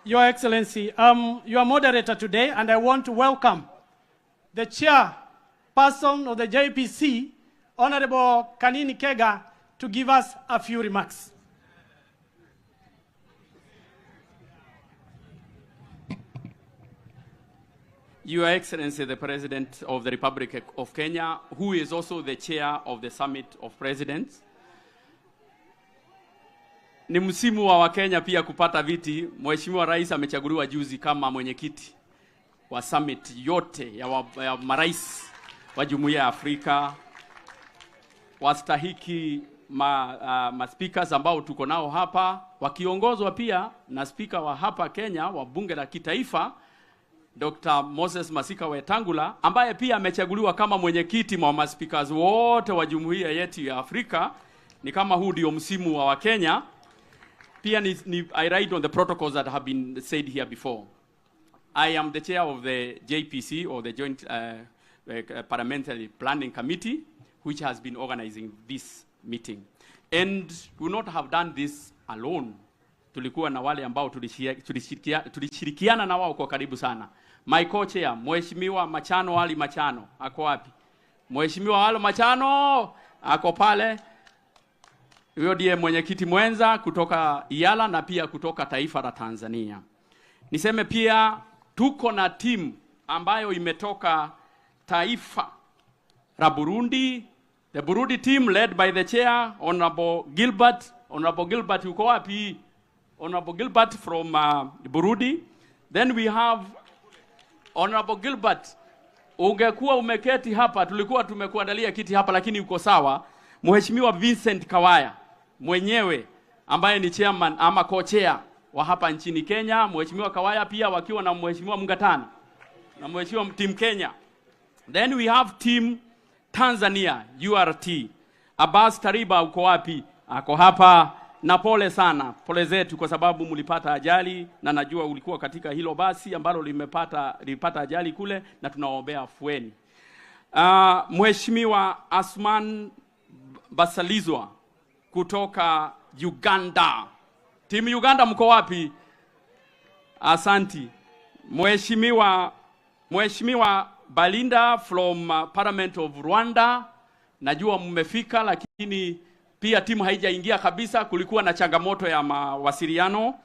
Your Excellency, I'm your moderator today, and I want to welcome the chairperson of the JPC, Honorable Kanini Kega, to give us a few remarks. Your Excellency, the President of the Republic of Kenya, who is also the chair of the Summit of Presidents. Ni msimu wa Wakenya pia kupata viti. Mheshimiwa Rais amechaguliwa juzi kama mwenyekiti wa summit yote ya marais wa Jumuiya ya Afrika. Wastahiki speakers ambao tuko nao hapa, wakiongozwa pia na speaker wa hapa Kenya wa bunge la kitaifa Dr. Moses Masika Wetangula, ambaye pia amechaguliwa kama mwenyekiti wa maspikers wote wa Jumuiya yetu ya Afrika. Ni kama huu ndio msimu wa Wakenya. Pia I write on the protocols that have been said here before. I am the chair of the JPC, or the Joint Parliamentary Planning Committee, which has been organizing this meeting. And we would not have done this alone. Tulikuwa na wale ambao tulishirikiana na wao kwa karibu sana. My co-chair, Mheshimiwa Machano Ali Machano, ako wapi? Mheshimiwa Ali Machano, ako pale. Huyo ndiye mwenyekiti mwenza kutoka EAC na pia kutoka taifa la Tanzania. Niseme pia tuko na team ambayo imetoka taifa la Burundi. The Burundi team led by the chair, Honorable Gilbert. Honorable Gilbert, uko wapi? Honorable Gilbert from Burundi. Then we have Honorable Gilbert. Ungekuwa umeketi hapa, tulikuwa tumekuandalia kiti hapa, lakini uko sawa. Mheshimiwa Vincent Kawaya mwenyewe ambaye ni chairman ama co-chair wa hapa nchini Kenya. Mheshimiwa Kawaya pia wakiwa na Mheshimiwa Mngatani na Mheshimiwa Team Kenya. Then we have Team Tanzania, URT. Abbas Tariba uko wapi? Ako hapa. Na pole sana, pole zetu kwa sababu mlipata ajali, na najua ulikuwa katika hilo basi ambalo lilipata ajali kule, na tunaombea afueni. Mheshimiwa Asman Basalizwa kutoka Uganda. Team Uganda mko wapi? Asanti. Mheshimiwa Balinda from Parliament of Rwanda. Najua mmefika, lakini pia timu haijaingia kabisa, kulikuwa na changamoto ya mawasiliano.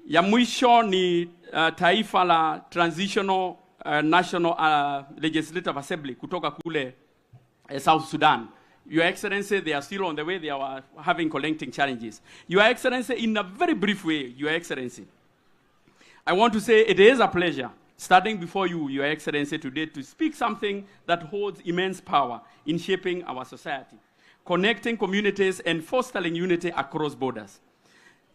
Ya mwisho ni taifa la Transitional National Legislative Assembly kutoka kule South Sudan. Your Excellency, they are still on the way. They are having collecting challenges. Your Excellency, in a very brief way, Your Excellency, I want to say it is a pleasure standing before you, Your Excellency, today to speak something that holds immense power in shaping our society, connecting communities and fostering unity across borders.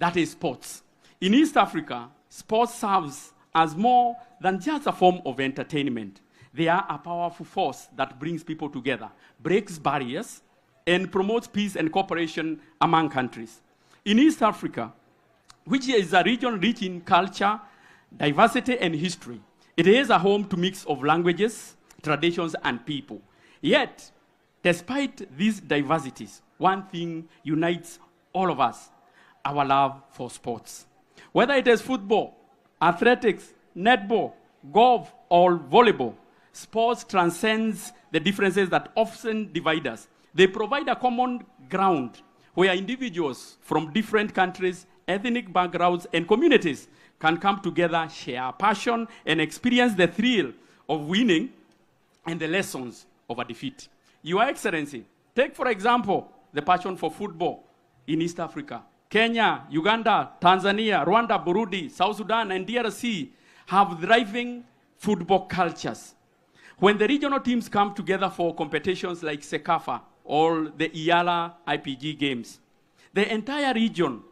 That is sports. In East Africa, sports serves as more than just a form of entertainment. They are a powerful force that brings people together, breaks barriers, and promotes peace and cooperation among countries. In East Africa, which is a region rich in culture, diversity, and history, it is a home to a mix of languages, traditions, and people. Yet, despite these diversities, one thing unites all of us: our love for sports. Whether it is football, athletics, netball, golf, or volleyball, sports transcends the differences that often divide us. They provide a common ground where individuals from different countries, ethnic backgrounds, and communities can come together, share passion, and experience the thrill of winning and the lessons of a defeat. Your Excellency, take for example the passion for football in East Africa. Kenya, Uganda, Tanzania, Rwanda, Burundi, South Sudan, and DRC have thriving football cultures. When the regional teams come together for competitions like Sekafa or the EAC IPG games, the entire region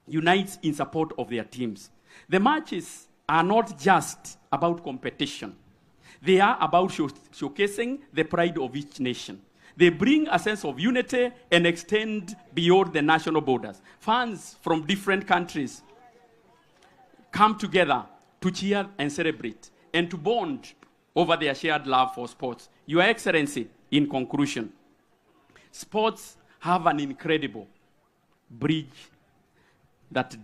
unites in support of their teams. The matches are not just about competition. They are about showcasing the pride of each nation. They bring a sense of unity and extend beyond the national borders. Fans from different countries come together to cheer and celebrate and to bond over their shared love for sports. Your Excellency, in conclusion, sports have an incredible bridge that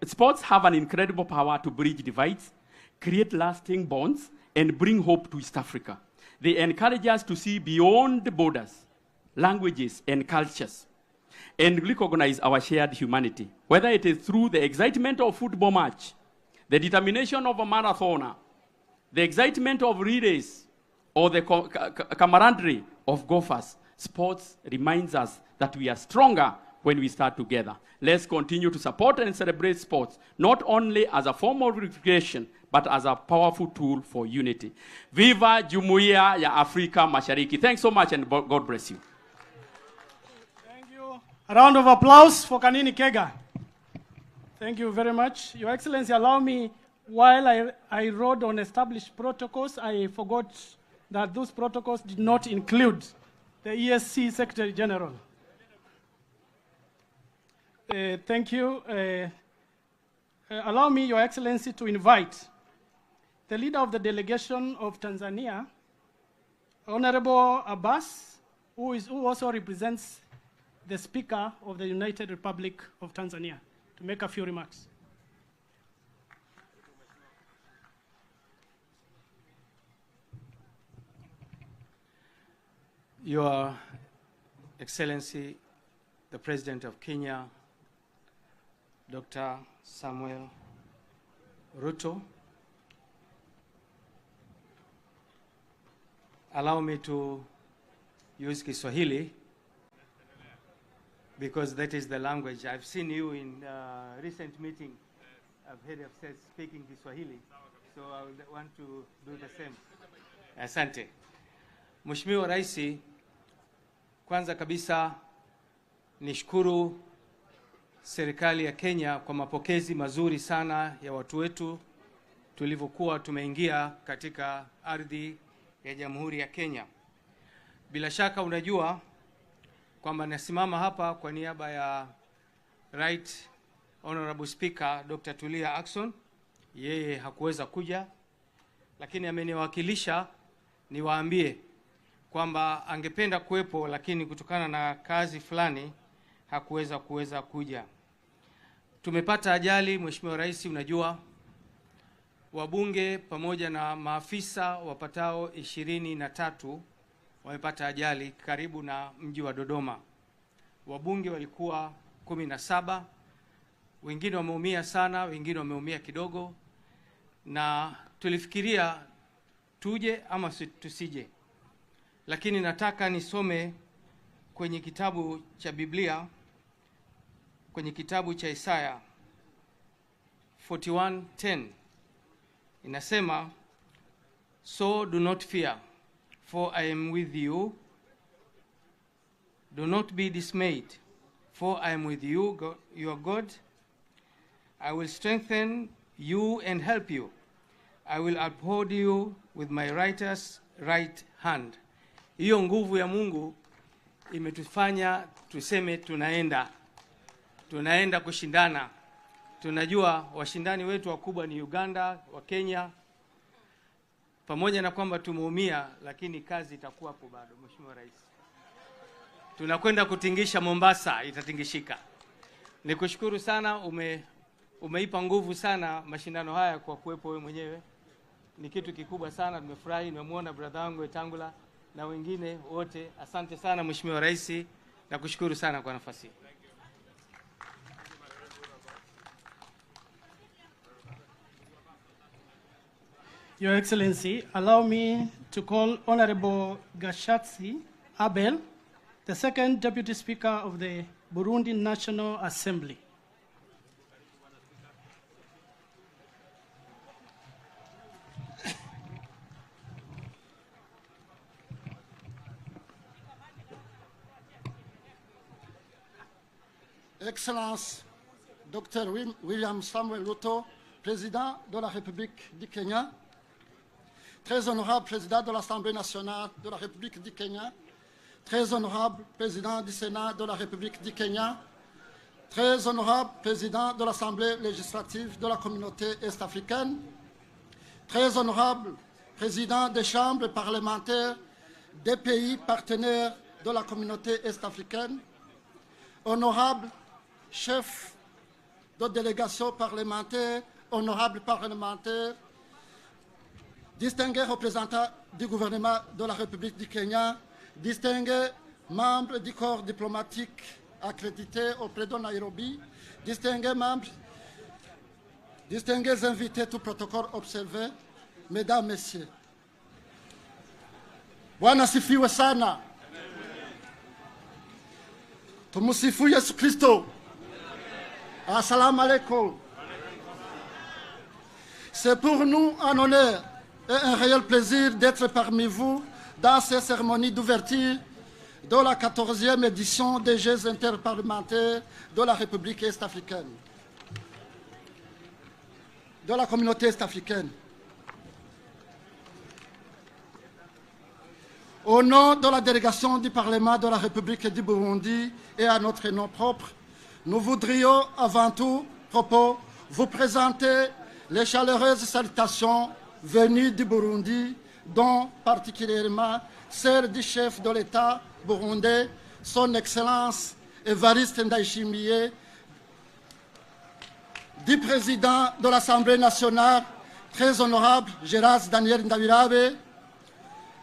sports have an incredible power to bridge divides, create lasting bonds, and bring hope to East Africa. They encourage us to see beyond borders, languages, and cultures, and recognize our shared humanity, whether it is through the excitement of a football match, the determination of a marathoner, the excitement of relays, or the camaraderie of golfers. Sports reminds us that we are stronger when we start together. Let's continue to support and celebrate sports, not only as a form of recreation, but as a powerful tool for unity. Viva Jumuiya ya Afrika Mashariki. Thanks so much, and God bless you. Thank you. A round of applause for Kanini Kega. Thank you very much. Your Excellency, allow me, while I wrote on established protocols, I forgot that those protocols did not include the EAC Secretary General. Thank you. Allow me, Your Excellency, to invite the leader of the delegation of Tanzania, Honorable Abbas, who also represents the Speaker of the United Republic of Tanzania, to make a few remarks. Your Excellency, the President of Kenya, Dr. Samuel Ruto, allow me to use Kiswahili because that is the language. I've seen you in recent meeting. I've heard of speaking Kiswahili, so I would want to do the same. Asante. Mheshimiwa Raisi, kwanza kabisa nishukuru serikali ya Kenya kwa mapokezi mazuri sana ya watu wetu tulivyokuwa tumeingia katika ardhi ya Jamhuri ya Kenya. Bila shaka unajua kwamba nasimama hapa kwa niaba ya Right Honorable Speaker Dr. Tulia Ackson. Yeye hakuweza kuja, lakini ameniwakilisha niwaambie kwamba angependa kuwepo, lakini kutokana na kazi fulani hakuweza kuja. Tumepata ajali, Mheshimiwa Rais, unajua wabunge pamoja na maafisa wapatao 23 wamepata ajali karibu na mji wa Dodoma. Wabunge walikuwa 17, wengine wameumia sana, wengine wameumia kidogo, na tulifikiria tuje ama tusije. Lakini nataka nisome kwenye kitabu cha Biblia, kwenye kitabu cha Isaya 41:10. Inasema, so do not fear, for I am with you. Do not be dismayed, for I am with you, your God. I will strengthen you and help you. I will uphold you with my righteous right hand. Hiyo nguvu ya Mungu imetufanya tuseme tunaenda kushindana. Tunajua washindani wetu wakubwa ni Uganda, wa Kenya. Pamoja na kwamba tumeumia, lakini kazi itakuwa hapo bado, Mheshimiwa Rais. Tunakwenda kutingisha Mombasa, itatingishika. Nikushukuru sana, umeipa nguvu sana mashindano haya kwa kuwepo wewe mwenyewe. Ni kitu kikubwa sana, nimefurahi, nimemuona brother wangu Etangula na wengine wote. Asante sana Mheshimiwa Rais, na kushukuru sana kwa nafasi. Your Excellency, allow me to call Honorable Gashatsi Abel, the second Deputy Speaker of the Burundi National Assembly. Excellence Dr. William Samuel Ruto, Président de la République du Kenya, très honorable Président de l'Assemblée nationale de la République du Kenya, très honorable Président du Sénat de la République du Kenya, très honorable Président de l'Assemblée législative de la communauté est-africaine, très honorable Président des chambres parlementaires des pays partenaires de la communauté est-africaine, honorable chef de délégations parlementaires, honorables parlementaires, distingués représentants du gouvernement de la République du Kenya, distingués membres du corps diplomatique accrédité auprès de Nairobi, distingués membres, distingués invités, tout protocole observé, mesdames, messieurs. Bwana sifiwe sana. Tumusifu Yesu Kristo. Assalamu alaikum. C'est pour nous un honneur et un réel plaisir d'être parmi vous dans ces cérémonies d'ouverture de la 14e édition des Jeux interparlementaires de la République est-africaine, de la communauté est-africaine. Au nom de la délégation du Parlement de la République du Burundi et à notre nom propre, nous voudrions avant tout propos vous présenter les chaleureuses salutations venues du Burundi, dont particulièrement celle du chef de l'État burundais, son Excellence Evariste Ndayishimiye, du président de l'Assemblée nationale, très honorable Gérard Daniel Ndabirabe,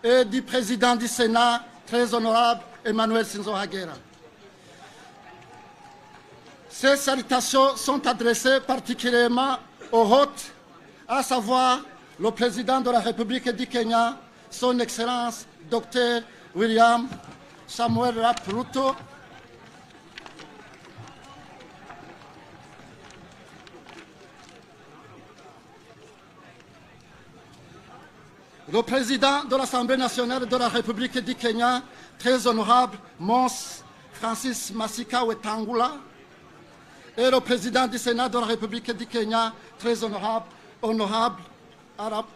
et du président du Sénat, très honorable Emmanuel Sinzo Hagera. Ces salutations sont adressées particulièrement aux hôtes, à savoir le président de la République du Kenya, son Excellence Dr William Samuel Ruto, le président de l'Assemblée nationale de la République du Kenya, très honorable Mons Francis Masika Wetangula, et le président du Sénat de la République du Kenya, très honorable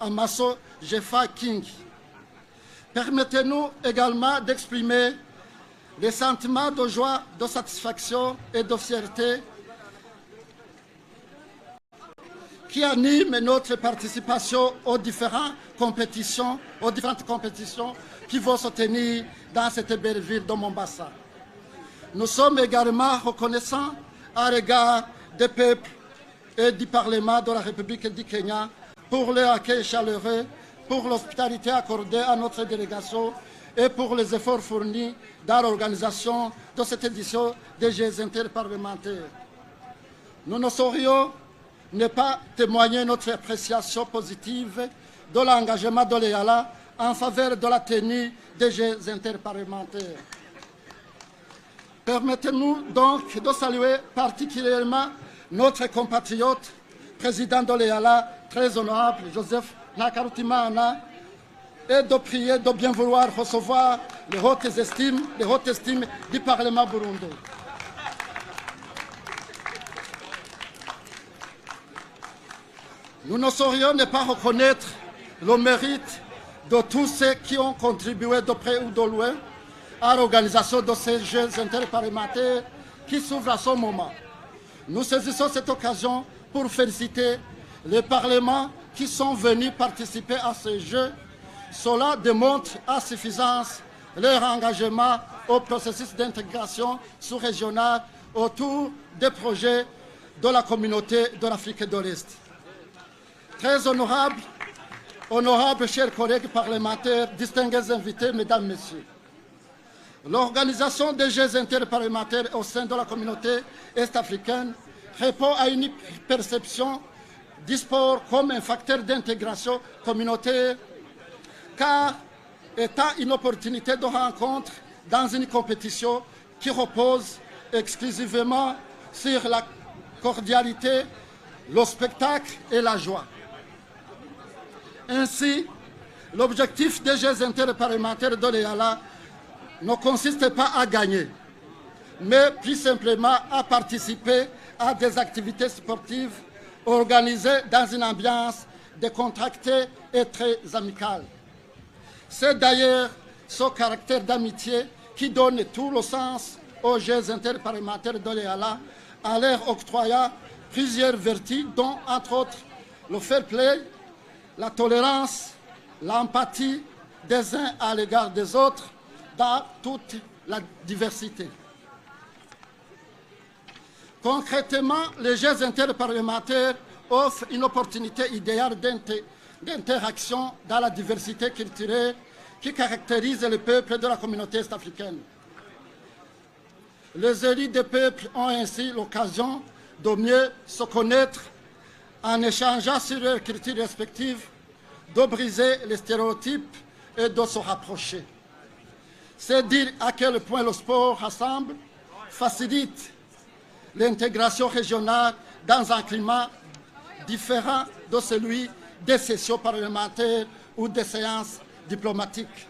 Amaso Jeffa King. Permettez-nous également d'exprimer les sentiments de joie, de satisfaction et de fierté qui animent notre participation aux différentes compétitions qui vont se tenir dans cette belle ville de Mombasa. Nous sommes également reconnaissants à l'égard des peuples et du Parlement de la République du Kenya pour leur accueil chaleureux, pour l'hospitalité accordée à notre délégation et pour les efforts fournis dans l'organisation de cette édition des Jeux interparlementaires. Nous ne saurions ne pas témoigner notre appréciation positive de l'engagement de l'EALA en faveur de la tenue des Jeux interparlementaires. Permettez-nous donc de saluer particulièrement notre compatriote, président de l'EALA, très honorable Joseph Nakarutimana, et de prier de bien vouloir recevoir les hautes estimes du Parlement burundais. Nous ne saurions ne pas reconnaître le mérite de tous ceux qui ont contribué de près ou de loin à l'organisation de ces Jeux interparlementaires qui s'ouvrent à ce moment. Nous saisissons cette occasion pour féliciter les parlements qui sont venus participer à ces Jeux. Cela démontre à suffisance leur engagement au processus d'intégration sous-régionale autour des projets de la communauté de l'Afrique de l'Est. Très honorables chers collègues parlementaires, distingués invités, mesdames, messieurs, l'organisation des Jeux interparlementaires au sein de la communauté est-africaine répond à une perception du sport comme un facteur d'intégration communautaire, car étant une opportunité de rencontre dans une compétition qui repose exclusivement sur la cordialité, le spectacle et la joie. Ainsi, l'objectif des Jeux interparlementaires de l'EALA ne consiste pas à gagner, mais plus simplement à participer à des activités sportives organisées dans une ambiance décontractée et très amicale. C'est d'ailleurs ce caractère d'amitié qui donne tout le sens aux Jeux interparlementaires de l'EALA, en leur octroyant plusieurs vertus, dont entre autres le fair play, la tolérance, l'empathie des uns à l'égard des autres dans toute la diversité. Concrètement, les Jeux interparlementaires offrent une opportunité idéale d'interaction dans la diversité culturelle qui caractérise les peuples de la communauté est-africaine. Les élus des peuples ont ainsi l'occasion de mieux se connaître en échangeant sur leurs cultures respectives, de briser les stéréotypes et de se rapprocher. C'est dire à quel point le sport rassemble, facilite l'intégration régionale dans un climat différent de celui des sessions parlementaires ou des séances diplomatiques.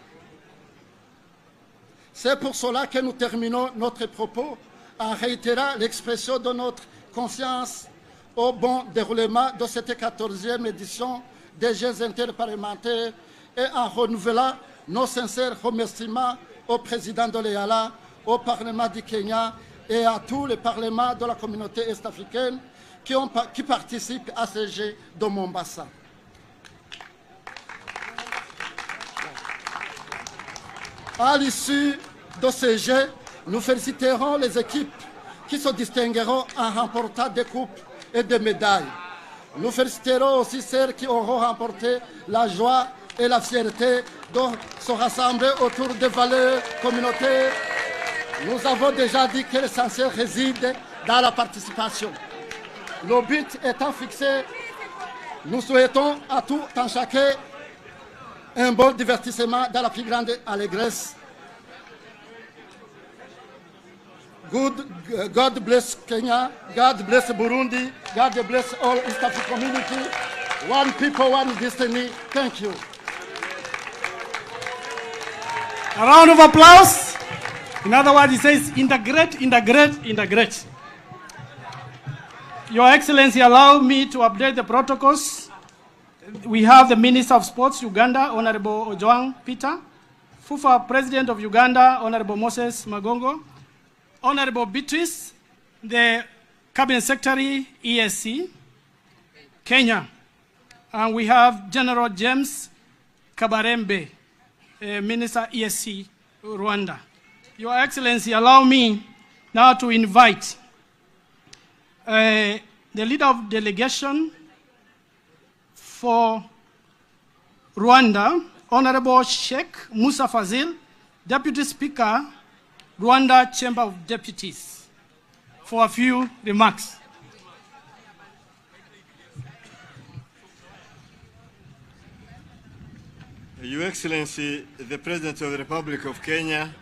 C'est pour cela que nous terminons notre propos en réitérant l'expression de notre confiance au bon déroulement de cette 14e édition des Jeux interparlementaires et en renouvelant nos sincères remerciements au président de l'EALA, au Parlement du Kenya et à tous les parlements de la communauté est-africaine qui participent à ces Jeux de Mombasa. À l'issue de ces Jeux, nous féliciterons les équipes qui se distingueront en remportant des coupes et des médailles. Nous féliciterons aussi celles qui auront remporté la joie et la fierté de se rassembler autour des valeurs communautaires. Nous avons déjà dit que l'essentiel réside dans la participation. Le but étant fixé, nous souhaitons à tout un chacun un bon divertissement dans la plus grande allégresse. God bless Kenya, God bless Burundi, God bless all East African community. One people, one destiny. Thank you. A round of applause. In other words, he says, integrate, integrate, integrate. Your Excellency, allow me to update the protocols. We have the Minister of Sports, Uganda, Honorable Ojwang Peter. FUFA President of Uganda, Honorable Moses Magongo. Honorable Beatrice, the Cabinet Secretary, EAC, Kenya. And we have General James Kabarembe, Minister EAC, Rwanda. Your Excellency, allow me now to invite the leader of delegation for Rwanda, Honorable Sheikh Musa Fazil, Deputy Speaker, Rwanda Chamber of Deputies, for a few remarks. Your Excellency, the President of the Republic of Kenya,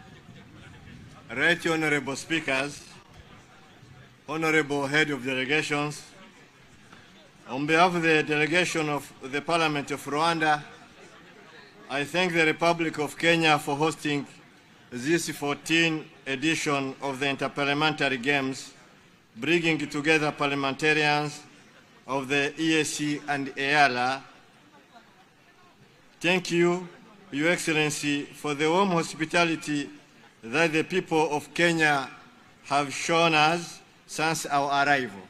Right Honorable Speakers, Honorable Head of Delegations, on behalf of the delegation of the Parliament of Rwanda, I thank the Republic of Kenya for hosting this 14th edition of the Interparliamentary Games, bringing together parliamentarians of the EAC and EALA. Thank you, Your Excellency, for the warm hospitality that the people of Kenya have shown us since our arrival.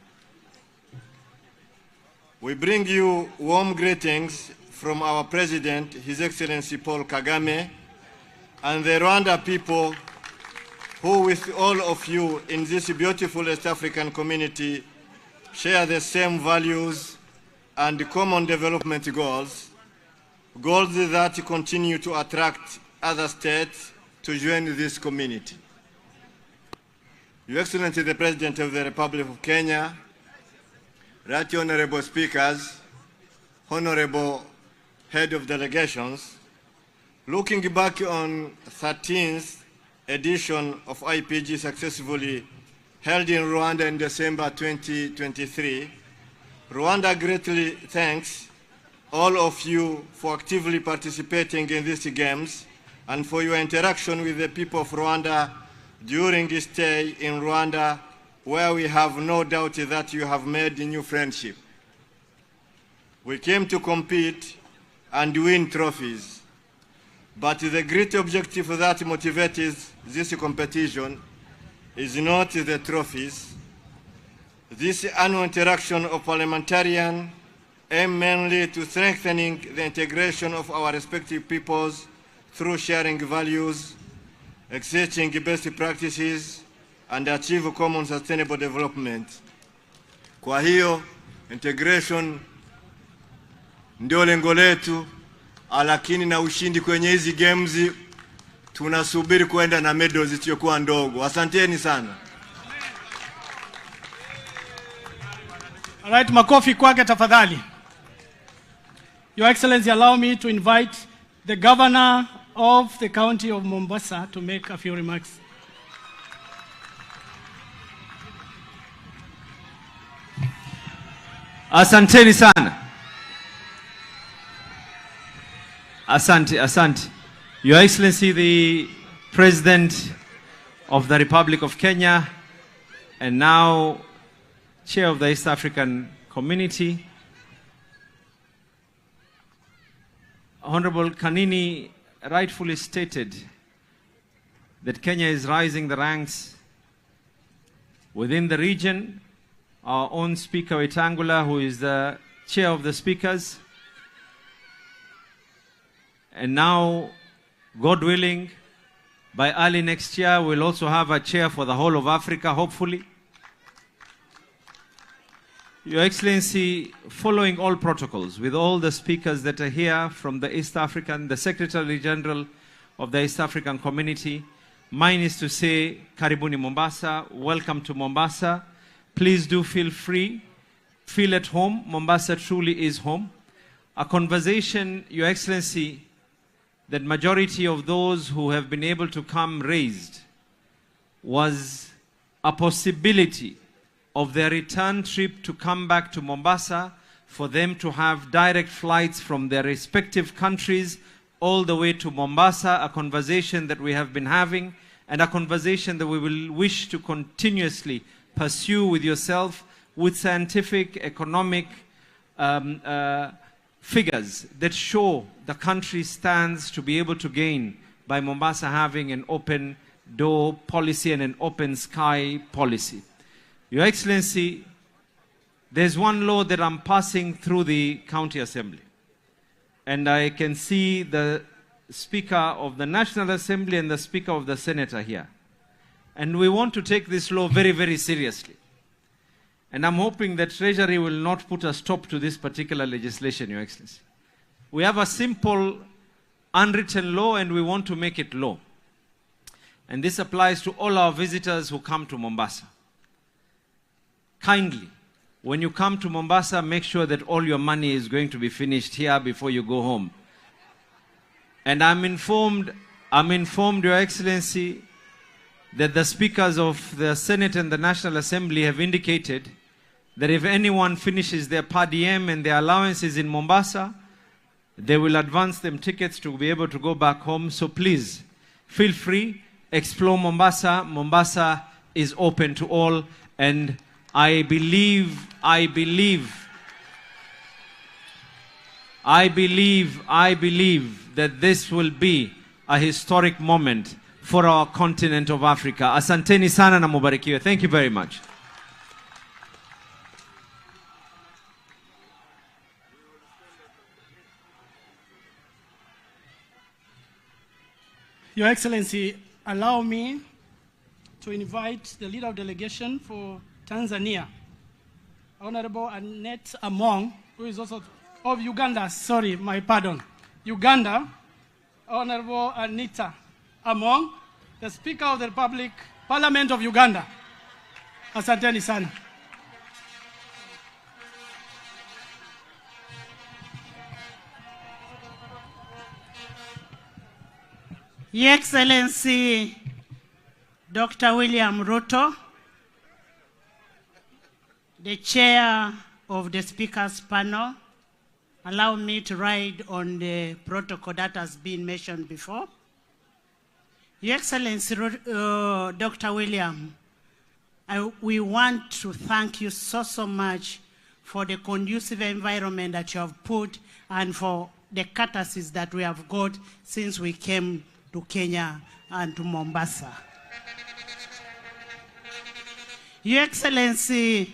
We bring you warm greetings from our President, His Excellency Paul Kagame, and the Rwanda people who, with all of you in this beautiful East African community, share the same values and common development goals, goals that continue to attract other states to join this community. Your Excellency, the President of the Republic of Kenya, Right Honorable Speakers, Honorable Head of Delegations, looking back on 13th edition of IPG successfully held in Rwanda in December 2023, Rwanda greatly thanks all of you for actively participating in these games and for your interaction with the people of Rwanda during this stay in Rwanda, where we have no doubt that you have made a new friendship. We came to compete and win trophies, but the great objective that motivates this competition is not the trophies. This annual interaction of parliamentarians aims mainly to strengthening the integration of our respective peoples through sharing values, exchanging best practices, and achieve common sustainable development. Kwa hiyo integration ndio lengo letu, lakini na ushindi kwenye hizi games tunasubiri kwenda na medals zisizokuwa ndogo. Asanteni sana. All right, makofi kwake tafadhali. Your Excellency, allow me to invite the Governor of the County of Mombasa to make a few remarks. Asanteni sana. Asante. Your Excellency, the President of the Republic of Kenya, and now Chair of the East African Community, Honorable Kanini rightfully stated that Kenya is rising the ranks within the region. Our own Speaker Wetangula, who is the Chair of the Speakers, and now, God willing, by early next year, we'll also have a chair for the whole of Africa, hopefully. Your Excellency, following all protocols, with all the speakers that are here from the East African, the Secretary General of the East African Community, mine is to say, Karibuni Mombasa, welcome to Mombasa. Please do feel free, feel at home. Mombasa truly is home. A conversation, Your Excellency, that majority of those who have been able to come raised was a possibility of their return trip to come back to Mombasa, for them to have direct flights from their respective countries all the way to Mombasa, a conversation that we have been having, and a conversation that we will wish to continuously pursue with yourself, with scientific, economic figures that show the country stands to be able to gain by Mombasa having an open door policy and an open sky policy. Your Excellency, there's one law that I'm passing through the County Assembly, and I can see the Speaker of the National Assembly and the Speaker of the Senate are here. And we want to take this law very, very seriously. And I'm hoping that Treasury will not put a stop to this particular legislation, Your Excellency. We have a simple, unwritten law, and we want to make it law. And this applies to all our visitors who come to Mombasa. Kindly, when you come to Mombasa, make sure that all your money is going to be finished here before you go home. And I'm informed, Your Excellency, that the speakers of the Senate and the National Assembly have indicated that if anyone finishes their per diem and their allowances in Mombasa, they will advance them tickets to be able to go back home. So please, feel free, explore Mombasa. Mombasa is open to all, and I believe that this will be a historic moment for our continent of Africa. Asanteni sana na mubarikiwe. Thank you very much. Your Excellency, allow me to invite the leader of delegation for Tanzania, Honorable Annette Among, who is also of Uganda. Sorry, my pardon. Uganda, Honorable Anita Among, the Speaker of the Republic, Parliament of Uganda. Asanteni sana. Your Excellency, Dr. William Ruto, the Chair of the Speakers Panel, allow me to ride on the protocol that has been mentioned before. Your Excellency, Dr. William, we want to thank you so much for the conducive environment that you have put and for the courtesies that we have got since we came to Kenya and to Mombasa. Your Excellency,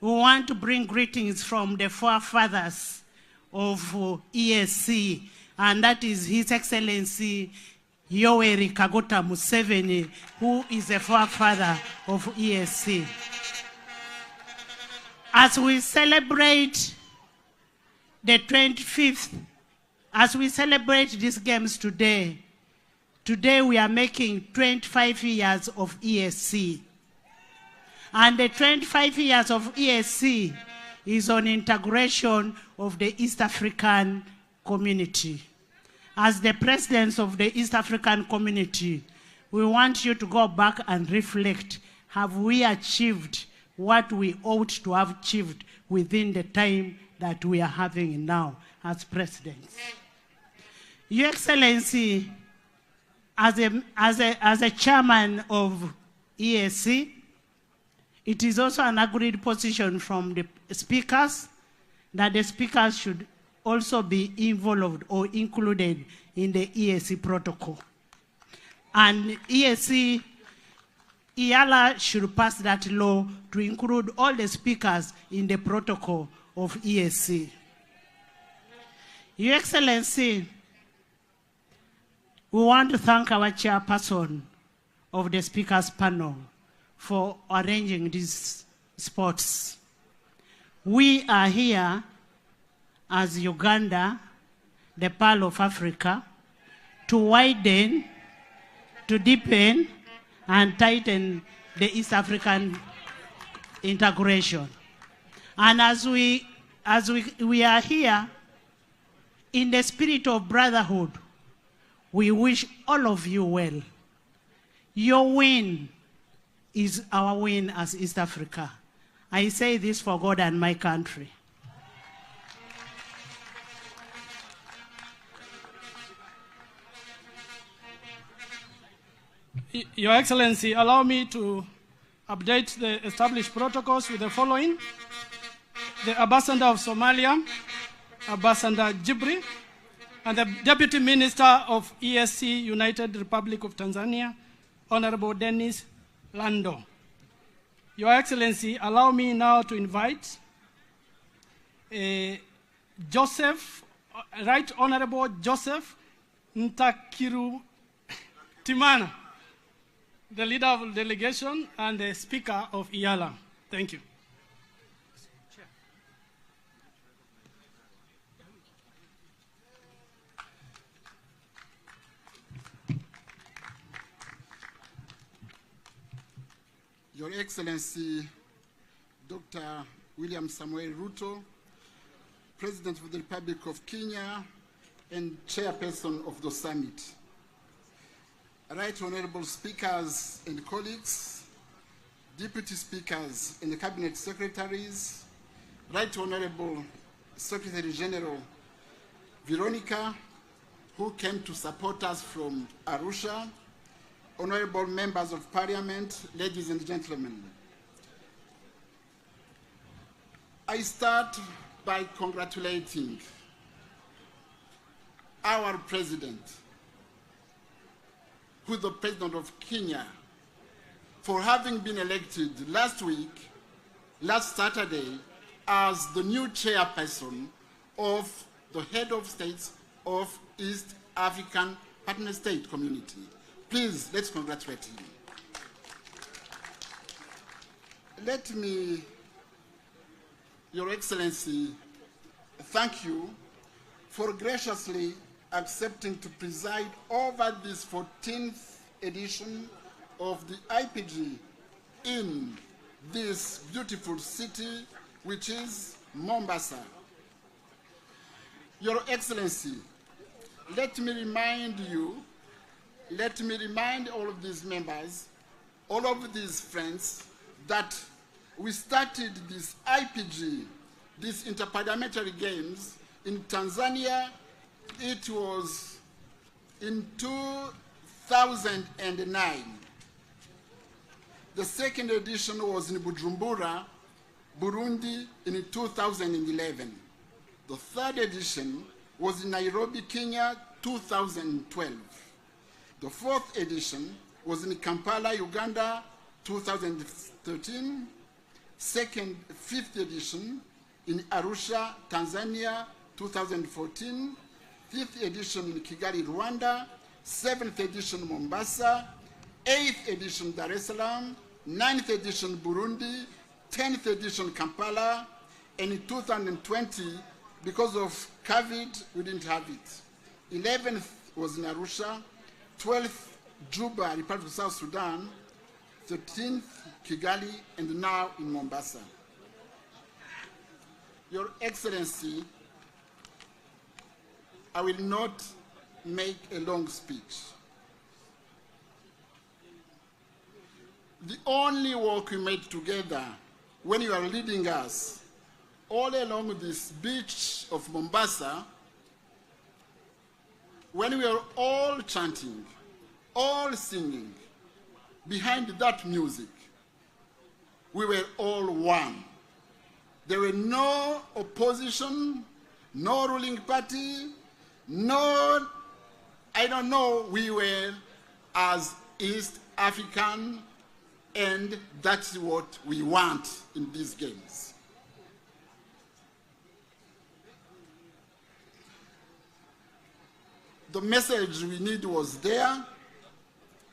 we want to bring greetings from the forefathers of EAC, and that is His Excellency Yoweri Kaguta Museveni, who is a forefather of EAC. As we celebrate the 25th, as we celebrate these games today we are making 25 years of EAC. And the 25 years of EAC is on integration of the East African community. As the presidents of the East African community, we want you to go back and reflect, have we achieved what we ought to have achieved within the time that we are having now as presidents? Your Excellency, as a chairman of EAC, it is also an agreed position from the speakers that the speakers should also be involved or included in the EAC protocol. And EAC, EALA should pass that law to include all the speakers in the protocol of EAC. Your Excellency, we want to thank our chairperson of the speakers panel for arranging these sports. We are here as Uganda, the Pearl of Africa, to widen, to deepen, and tighten the East African integration. And as we are here, in the spirit of brotherhood, we wish all of you well. Your win is our win as East Africa. I say this for God and my country. Your Excellency, allow me to update the established protocols with the following. The Ambassador of Somalia, Ambassador Jibri, and the Deputy Minister of EAC, United Republic of Tanzania, Honorable Dennis Lando. Your Excellency, allow me now to invite Joseph, Right Honorable Joseph Ntakiru Timana, the leader of the delegation and the speaker of EALA. Thank you. Your Excellency, Dr. William Samuel Ruto, President of the Republic of Kenya and Chairperson of the Summit. Right Honorable Speakers and colleagues, Deputy Speakers and Cabinet Secretaries, Right Honorable Secretary General Veronica, who came to support us from Arusha, Honorable Members of Parliament, ladies and gentlemen. I start by congratulating our President, who is the President of Kenya, for having been elected last Saturday, as the new chairperson of the head of states of East African Partner State Community. Please, let's congratulate him. Let me, Your Excellency, thank you for graciously accepting to preside over this 14th edition of the IPG in this beautiful city, which is Mombasa. Your Excellency, let me remind all of these members, all of these friends, that we started this IPG, these Interparliamentary Games, in Tanzania. It was in 2009. The second edition was in Bujumbura, Burundi, in 2011. The third edition was in Nairobi, Kenya, 2012. The fourth edition was in Kampala, Uganda, 2013. Fifth edition in Arusha, Tanzania, 2014. Fifth edition in Kigali, Rwanda. 7th edition Mombasa, 8th edition Dar es Salaam, 9th edition Burundi, 10th edition Kampala, and in 2020, because of COVID, we didn't have it. 11th was in Arusha, 12th Juba, Republic of South Sudan, 13th Kigali, and now in Mombasa. Your Excellency, I will not make a long speech. The only work we made together when you are leading us all along this beach of Mombasa, when we are all chanting, all singing, behind that music, we were all one. There were no opposition, no ruling party, no, I don't know, we were as East African, and that's what we want in these games. The message we need was there,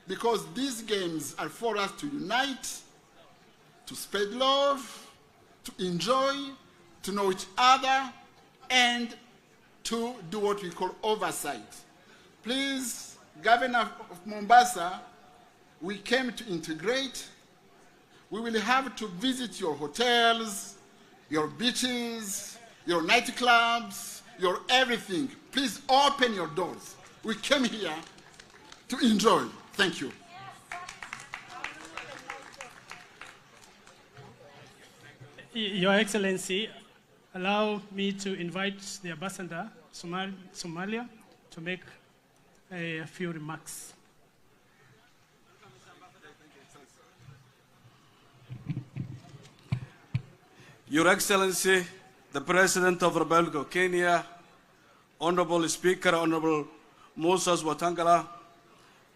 because these games are for us to unite, to spread love, to enjoy, to know each other, and to do what we call oversight. Please, Governor of Mombasa, we came to integrate. We will have to visit your hotels, your beaches, your nightclubs, your everything. Please open your doors. We came here to enjoy. Thank you. Your Excellency, allow me to invite the Ambassador, Somalia, to make a few remarks. Your Excellency, the President of the Republic of Kenya, Honorable Speaker, Honorable Moses Wetangula,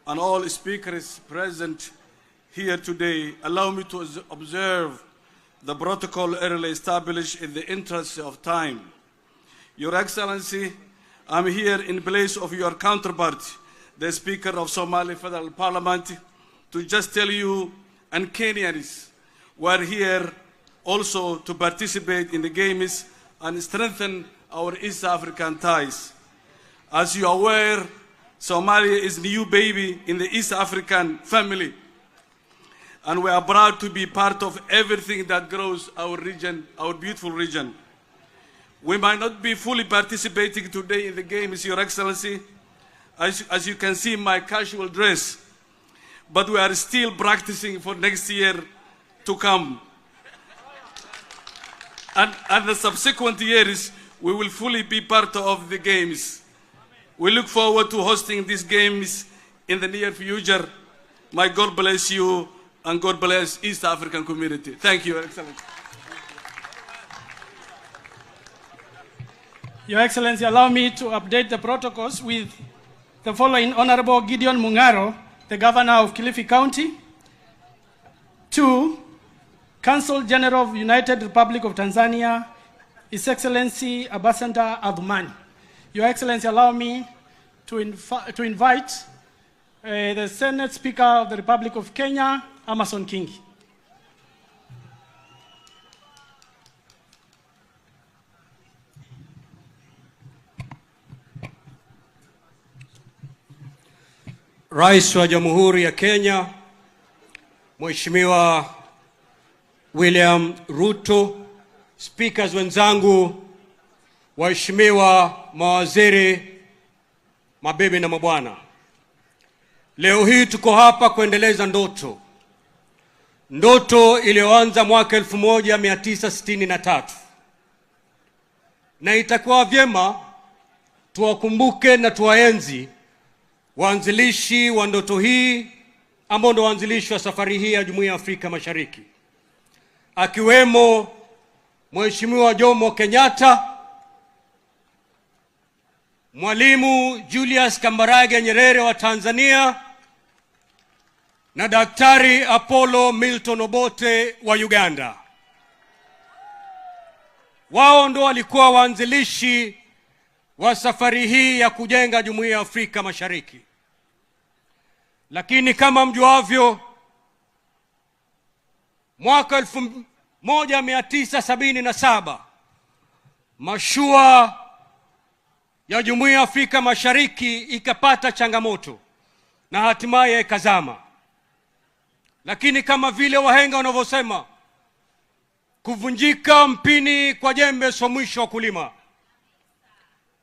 and all speakers present here today, allow me to observe the protocol early established in the interest of time. Your Excellency, I'm here in place of your counterpart, the Speaker of Somali Federal Parliament, to just tell you, and Kenyans, we're here also to participate in the games and strengthen our East African ties. As you are aware, Somalia is a new baby in the East African family, and we are proud to be part of everything that grows our region, our beautiful region. We might not be fully participating today in the games, Your Excellency, as you can see in my casual dress, but we are still practicing for next year to come. And the subsequent years, we will fully be part of the games. We look forward to hosting these games in the near future. May God bless you, and God bless East African community. Thank you, Your Excellency. Your Excellency, allow me to update the protocols with the following: Honorable Gideon Mungaro, the Governor of Kilifi County. 2, Consul General of United Republic of Tanzania, His Excellency Ambassador Adhumani. Your Excellency, allow me to invite the Senate Speaker of the Republic of Kenya, Amason Kingi. Rais wa Jamhuri ya Kenya, Mheshimiwa William Ruto, speakers wenzangu, waheshimiwa mawaziri, mabibi na mabwana. Leo hii tuko hapa kuendeleza ndoto. Ndoto iliyoanza mwaka 1963. Na itakuwa vyema tuwakumbuke na tuwaenzi waanzilishi wa ndoto hii, ambao ndio waanzilishi wa safari hii ya Jumuiya ya Afrika Mashariki, akiwemo Mheshimiwa Jomo Kenyatta, Mwalimu Julius Kambarage Nyerere wa Tanzania, na Daktari Apollo Milton Obote wa Uganda. Wao ndio walikuwa waanzilishi wa safari hii ya kujenga Jumuiya ya Afrika Mashariki. Lakini kama mjuavyo, mwaka 1977 mashua ya Jumuiya ya Afrika Mashariki ikapata changamoto na hatimaye ikazama. Lakini kama vile wahenga wanavyosema, kuvunjika mpini kwa jembe sio mwisho wa kulima,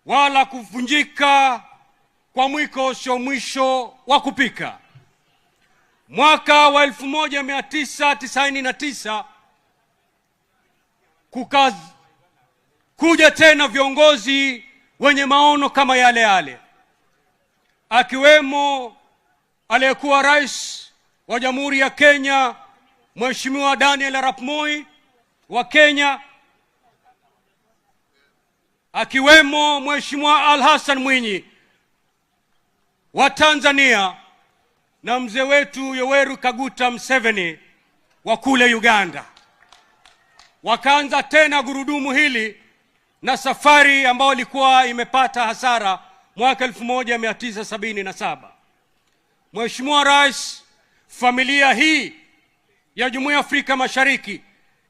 wala kuvunjika kwa mwiko sio mwisho wa kupika. Mwaka wa 1999 kuja tena viongozi wenye maono kama yale yale, akiwemo aliyekuwa rais wa Jamhuri ya Kenya Mheshimiwa Daniel Arap Moi wa Kenya, akiwemo Mheshimiwa Al-Hassan Mwinyi wa Tanzania, na mzee wetu Yoweri Kaguta Museveni wa kule Uganda. Wakaanza tena gurudumu hili na safari ambayo ilikuwa imepata hasara mwaka 1977. Mheshimiwa Rais, familia hii ya Jumuiya ya Afrika Mashariki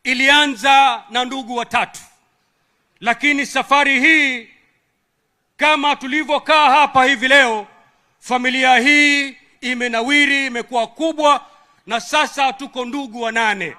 ilianza na ndugu watatu, lakini safari hii kama tulivyokaa hapa hivi leo, familia hii imenawiri, imekuwa kubwa, na sasa tuko ndugu 8.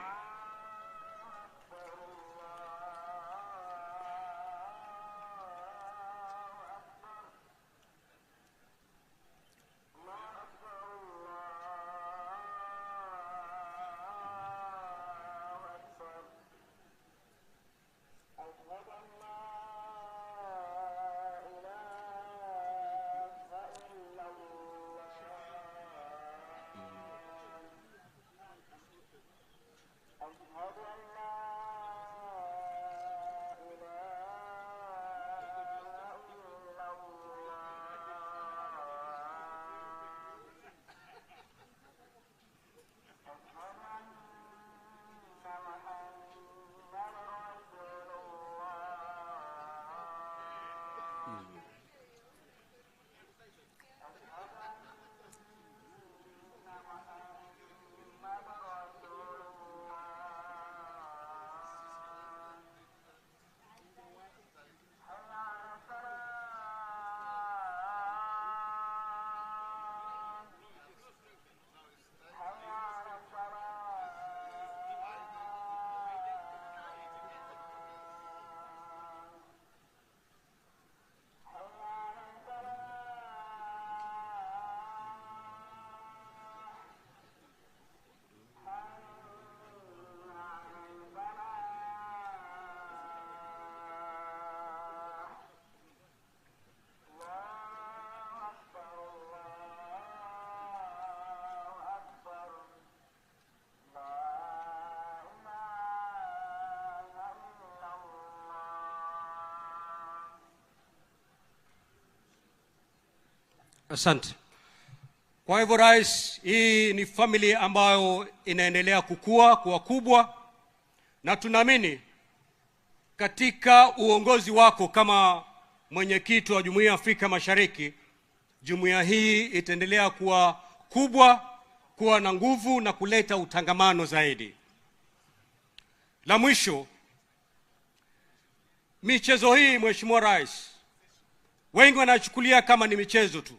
Asante. Kwa hivyo Rais, hii ni familia ambayo inaendelea kuwa kubwa, na tunaamini katika uongozi wako kama mwenyekiti wa Jumuiya ya Afrika Mashariki, jumuiya hii itaendelea kuwa kubwa, kuwa na nguvu na kuleta utangamano zaidi. La mwisho, michezo hii Mheshimiwa Rais, wengi wanachukulia kama ni michezo tu,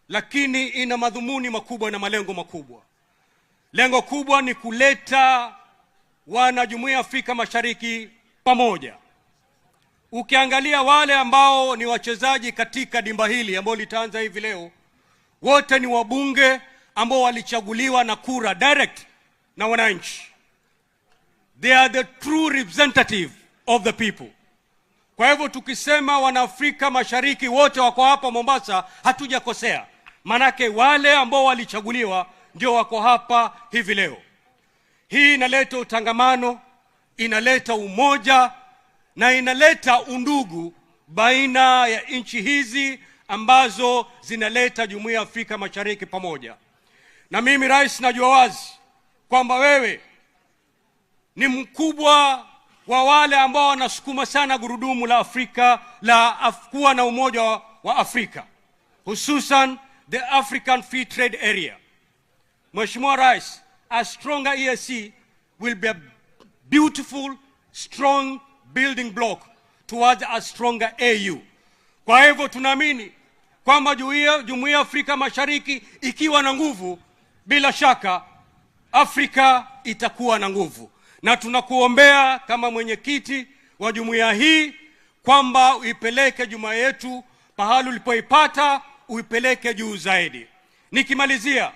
lakini ina madhumuni makubwa na malengo makubwa. Lengo kubwa ni kuleta wana Jumuiya ya Afrika Mashariki pamoja. Ukiangalia wale ambao ni wachezaji katika dimba hili ambao litaanza hivi leo, wote ni wabunge ambao walichaguliwa na kura direct na wananchi. They are the true representative of the people. Kwa hivyo tukisema wana Afrika Mashariki wote wako hapa Mombasa, hatujakosea. Manake wale ambao walichaguliwa ndio wako hapa hivi leo. Hii inaleta utangamano, inaleta umoja na inaleta undugu baina ya nchi hizi ambazo zinaleta Jumuiya ya Afrika Mashariki pamoja. Na mimi Rais, najua wazi kwamba wewe ni mkubwa wa wale ambao wanasukuma sana gurudumu la Afrika la kuwa na umoja wa Afrika, hususan the African Free Trade Area. Mheshimiwa Rais, a stronger EAC will be a beautiful, strong building block towards a stronger AU. Kwa hivyo tunaamini kwamba Jumuiya ya Afrika Mashariki ikiwa na nguvu, bila shaka Afrika itakuwa na nguvu. Na tunakuombea kama mwenyekiti wa jumuiya hii kwamba uipeleke jumuiya yetu pahali ulipoipata, uipeleke juu zaidi. Nikimalizia,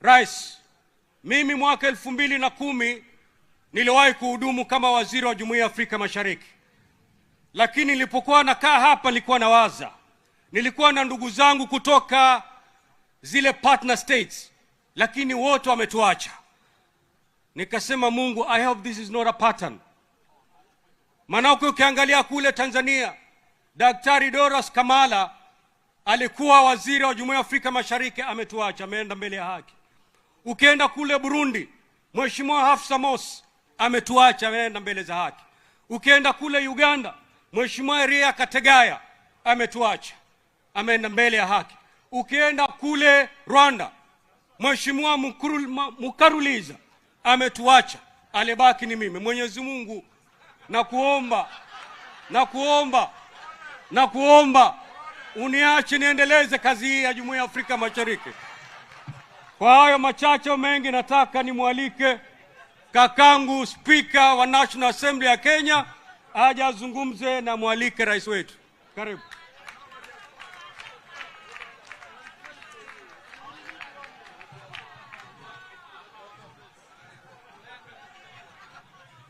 Rais, mimi mwaka 2010 niliwahi kuhudumu kama waziri wa Jumuiya ya Afrika Mashariki. Lakini nilipokuwa nakaa hapa nilikuwa nawaza. Nilikuwa na ndugu zangu kutoka zile partner states, lakini wote wametuacha. Nikasema, Mungu, I hope this is not a pattern. Maana ukiangalia kule Tanzania, Daktari Doras Kamala alikuwa waziri wa Jumuiya ya Afrika Mashariki, ametuacha, ameenda mbele ya haki. Ukienda kule Burundi, Mheshimiwa Hafsa Mosi ametuacha, ameenda mbele za haki. Ukienda kule Uganda, Mheshimiwa Ria Kategaya ametuacha, ameenda mbele ya haki. Ukienda kule Rwanda, Mheshimiwa Mukaruliza ametuacha, alibaki ni mimi. Mwenyezi Mungu, nakuomba uniache niendeleze kazi hii ya Jumuiya ya Afrika Mashariki. Kwa hayo machache mengi, nataka nimwalike kakangu Speaker wa National Assembly ya Kenya aje azungumze, na mwalike rais wetu. Karibu.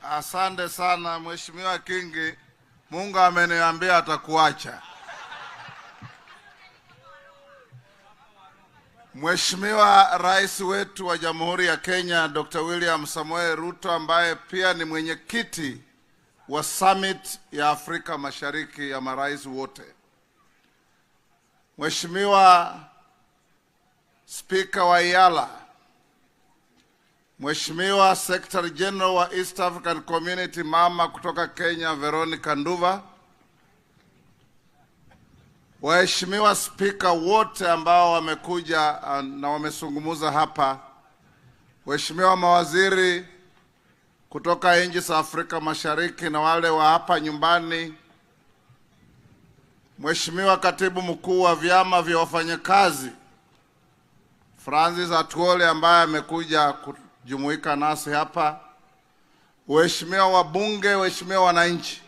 Asante sana Mheshimiwa Kingi. Mungu ameniambia atakuacha. Mheshimiwa Rais wetu wa Jamhuri ya Kenya Dr. William Samoei Ruto, ambaye pia ni mwenyekiti wa Summit ya Afrika Mashariki ya marais wote. Mheshimiwa Speaker wa EAC, Mheshimiwa Secretary General wa East African Community mama kutoka Kenya Veronica Nduva, waheshimiwa speaker wote ambao wamekuja na wamezungumza hapa, waheshimiwa mawaziri kutoka nchi za Afrika Mashariki na wale wa hapa nyumbani, Mheshimiwa Katibu Mkuu wa vyama vya wafanyakazi Francis Atwole ambaye amekuja kujumuika nasi hapa, waheshimiwa wabunge, waheshimiwa wananchi.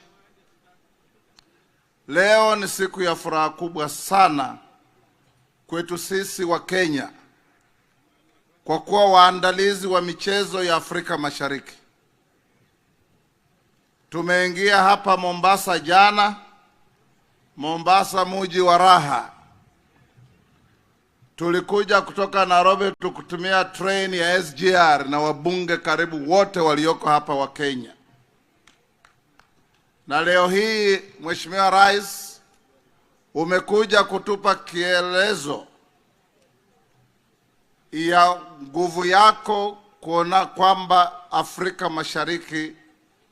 Leo ni siku ya furaha kubwa sana kwetu sisi wa Kenya, kwa kuwa waandalizi wa michezo ya Afrika Mashariki. Tumeingia hapa Mombasa jana, Mombasa mji wa raha. Tulikuja kutoka Nairobi tukutumia train ya SGR na wabunge karibu wote walioko hapa wa Kenya. Na leo hii Mheshimiwa Rais, umekuja kutupa kielezo ya nguvu yako kuona kwamba Afrika Mashariki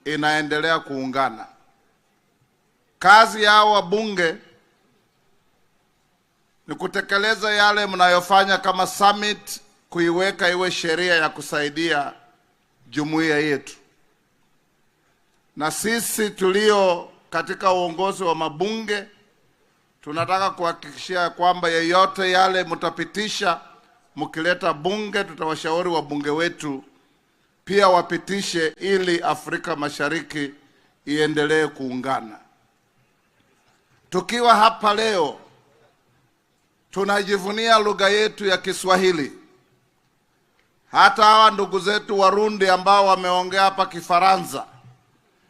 inaendelea kuungana. Kazi ya wabunge ni kutekeleza yale mnayofanya kama summit, kuiweka iwe sheria ya kusaidia jumuiya yetu. Na sisi tulio katika uongozi wa mabunge tunataka kuhakikishia kwamba yeyote yale mtapitisha, mkileta bunge, tutawashauri wabunge wetu pia wapitishe, ili Afrika Mashariki iendelee kuungana. Tukiwa hapa leo tunajivunia lugha yetu ya Kiswahili. Hata hawa ndugu zetu Warundi ambao wameongea hapa Kifaransa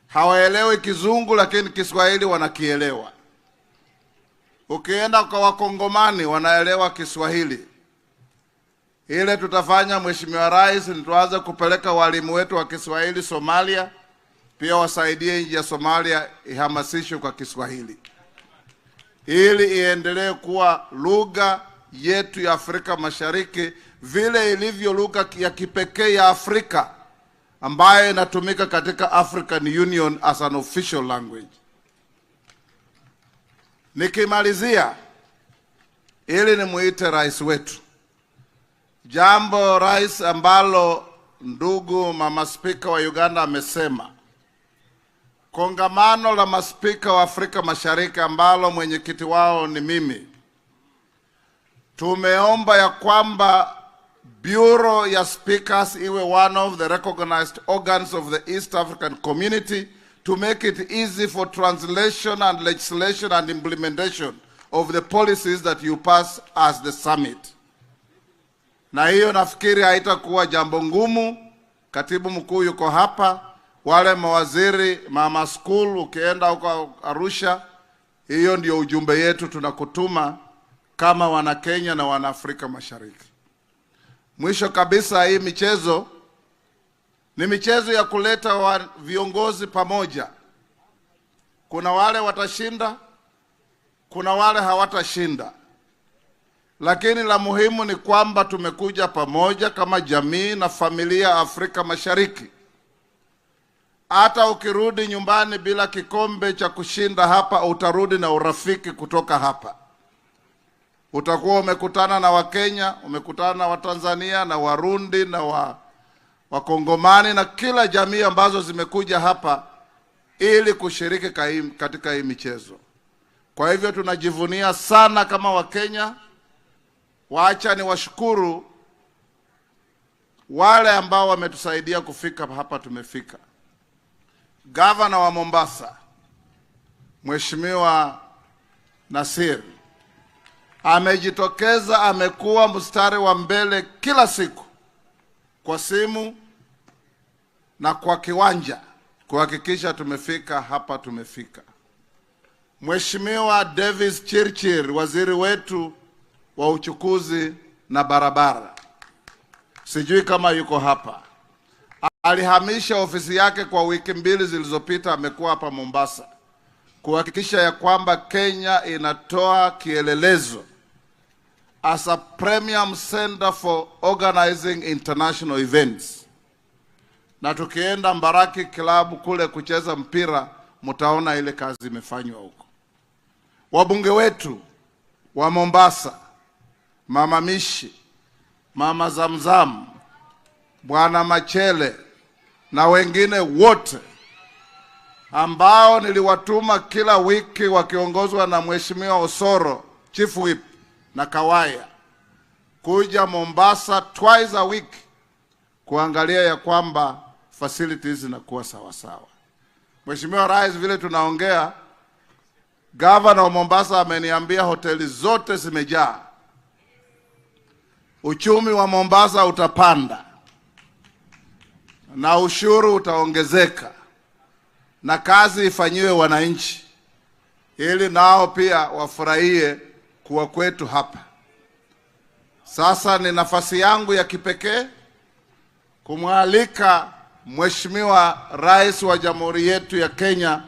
hawaelewi Kizungu, lakini Kiswahili wanakielewa. Ukienda kwa Wakongomani wanaelewa Kiswahili. Ile tutafanya Mheshimiwa Rais, ni tuanze kupeleka walimu wetu wa Kiswahili Somalia, pia wasaidie nchi ya Somalia ihamasishwe kwa Kiswahili, ili iendelee kuwa lugha yetu ya Afrika Mashariki, vile ilivyo lugha ya kipekee ya Afrika ambayo inatumika katika African Union as an official language. Nikimalizia, ili nimuite rais wetu, jambo rais ambalo ndugu mama spika wa Uganda amesema, kongamano la maspika wa Afrika Mashariki ambalo mwenyekiti wao ni mimi, tumeomba ya kwamba Bureau ya Speakers iwe one of the recognized organs of the East African community to make it easy for translation and legislation and implementation of the policies that you pass as the summit. Na hiyo nafikiri haitakuwa jambo ngumu. Katibu mkuu yuko hapa, wale mawaziri, mama school, ukienda huko Arusha, hiyo ndio ujumbe yetu tunakutuma kama wana Kenya na wana Afrika Mashariki. Mwisho kabisa, hii michezo ni michezo ya kuleta viongozi pamoja. Kuna wale watashinda, kuna wale hawatashinda. Lakini la muhimu ni kwamba tumekuja pamoja kama jamii na familia Afrika Mashariki. Hata ukirudi nyumbani bila kikombe cha kushinda hapa, utarudi na urafiki kutoka hapa. Utakuwa umekutana na Wakenya, umekutana na Watanzania na Warundi na Wakongomani na kila jamii ambazo zimekuja hapa ili kushiriki katika hii michezo. Kwa hivyo tunajivunia sana kama Wakenya. Waacha ni washukuru wale ambao wametusaidia kufika hapa tumefika. Gavana wa Mombasa, Mheshimiwa Nasir, amejitokeza, amekuwa mstari wa mbele kila siku kwa simu na kwa kiwanja kuhakikisha tumefika hapa tumefika. Mheshimiwa Davis Chirchir, waziri wetu wa uchukuzi na barabara, sijui kama yuko hapa, alihamisha ofisi yake kwa wiki 2 zilizopita, amekuwa hapa Mombasa kuhakikisha ya kwamba Kenya inatoa kielelezo as a premium center for organizing international events. Na tukienda Mbaraki Club kule kucheza mpira, mtaona ile kazi imefanywa huko. Wabunge wetu wa Mombasa, Mama Mishi, Mama Zamzam, Bwana Machele na wengine wote ambao niliwatuma kila wiki wakiongozwa na Mheshimiwa Osoro, Chief Whip na Kawaya, kuja Mombasa twice a week kuangalia ya kwamba facilities zinakuwa sawa sawa. Mheshimiwa Rais, vile tunaongea, Governor wa Mombasa ameniambia hoteli zote zimejaa. Uchumi wa Mombasa utapanda na ushuru utaongezeka na kazi ifanyiwe wananchi ili nao pia wafurahie kuwa kwetu hapa. Sasa ni nafasi yangu ya kipekee kumwalika Mheshimiwa Rais wa Jamhuri yetu ya Kenya,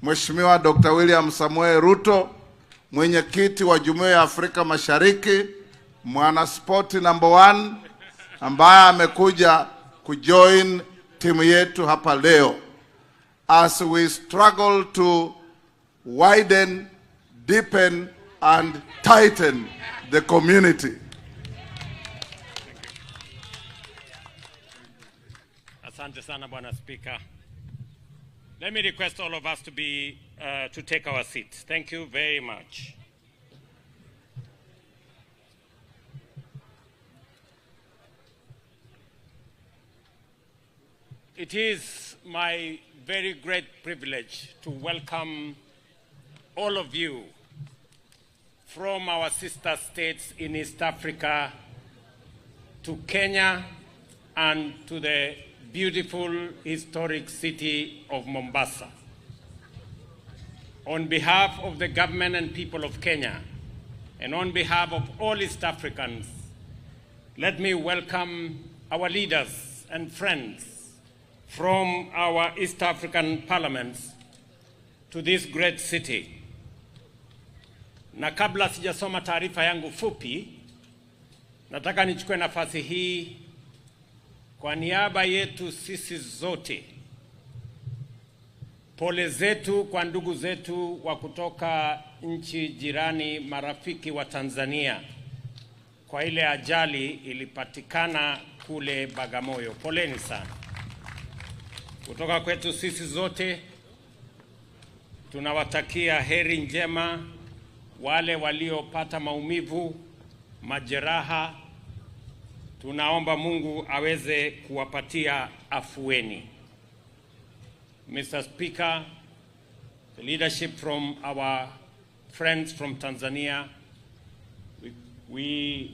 Mheshimiwa Dr. William Samoei Ruto, mwenyekiti wa Jumuiya ya Afrika Mashariki, mwana sport number 1 ambaye amekuja kujoin timu yetu hapa leo as we struggle to widen, deepen and tighten the community. Asante sana Bwana Speaker. Let me request all of us to take our seats. Thank you very much. It is my very great privilege to welcome all of you from our sister states in East Africa to Kenya and to the beautiful historic city of Mombasa. On behalf of the government and people of Kenya, and on behalf of all East Africans, let me welcome our leaders and friends from our East African parliaments to this great city. Na kabla sijasoma taarifa yangu fupi, nataka nichukue nafasi hii kwa niaba yetu sisi zote, pole zetu kwa ndugu zetu wa kutoka nchi jirani marafiki wa Tanzania kwa ile ajali ilipatikana kule Bagamoyo. Poleni sana. Kutoka kwetu sisi zote tunawatakia heri njema wale waliopata maumivu, majeraha. Tunaomba Mungu aweze kuwapatia afueni. Mr. Speaker, the leadership from our friends from Tanzania, we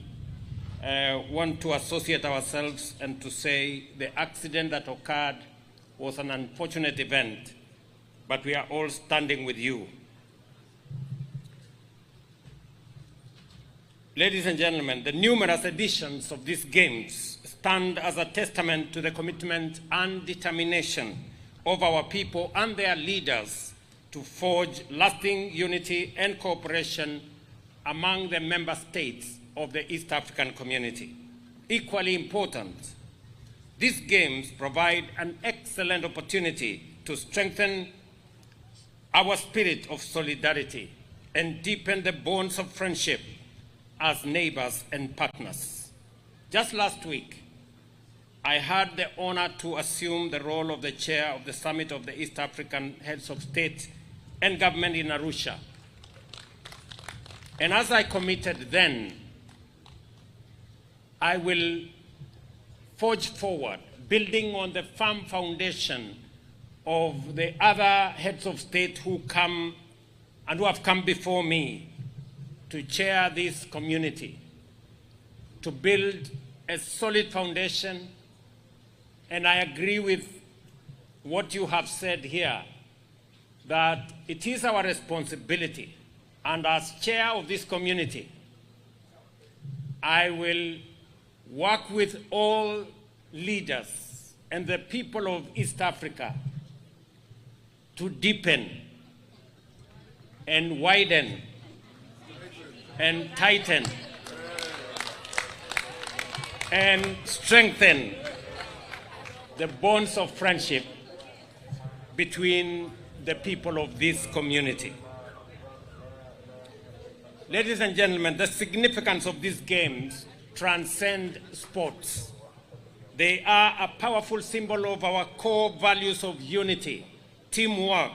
want to associate ourselves and to say the accident that occurred was an unfortunate event, but we are all standing with you. Ladies and gentlemen, the numerous editions of these games stand as a testament to the commitment and determination of our people and their leaders to forge lasting unity and cooperation among the member states of the East African community. Equally important, these games provide an excellent opportunity to strengthen our spirit of solidarity and deepen the bonds of friendship as neighbors and partners. Just last week, I had the honor to assume the role of the chair of the Summit of the East African Heads of State and Government in Arusha. And as I committed then, I will forge forward, building on the firm foundation of the other heads of state who come and who have come before me to chair this community, to build a solid foundation. And I agree with what you have said here, that it is our responsibility, and as chair of this community, I will work with all leaders and the people of East Africa to deepen and widen and tighten and strengthen the bonds of friendship between the people of this community. Ladies and gentlemen, the significance of these games transcend sports. They are a powerful symbol of our core values of unity, teamwork,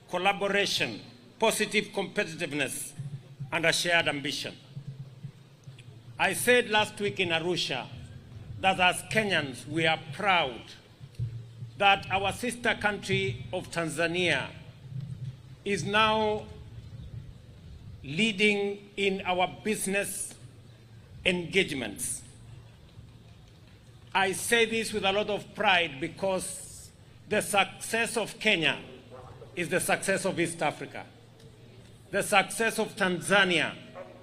collaboration, positive competitiveness, and a shared ambition. I said last week in Arusha that as Kenyans, we are proud that our sister country of Tanzania is now leading in our business engagements. I say this with a lot of pride because the success of Kenya is the success of East Africa. The success of Tanzania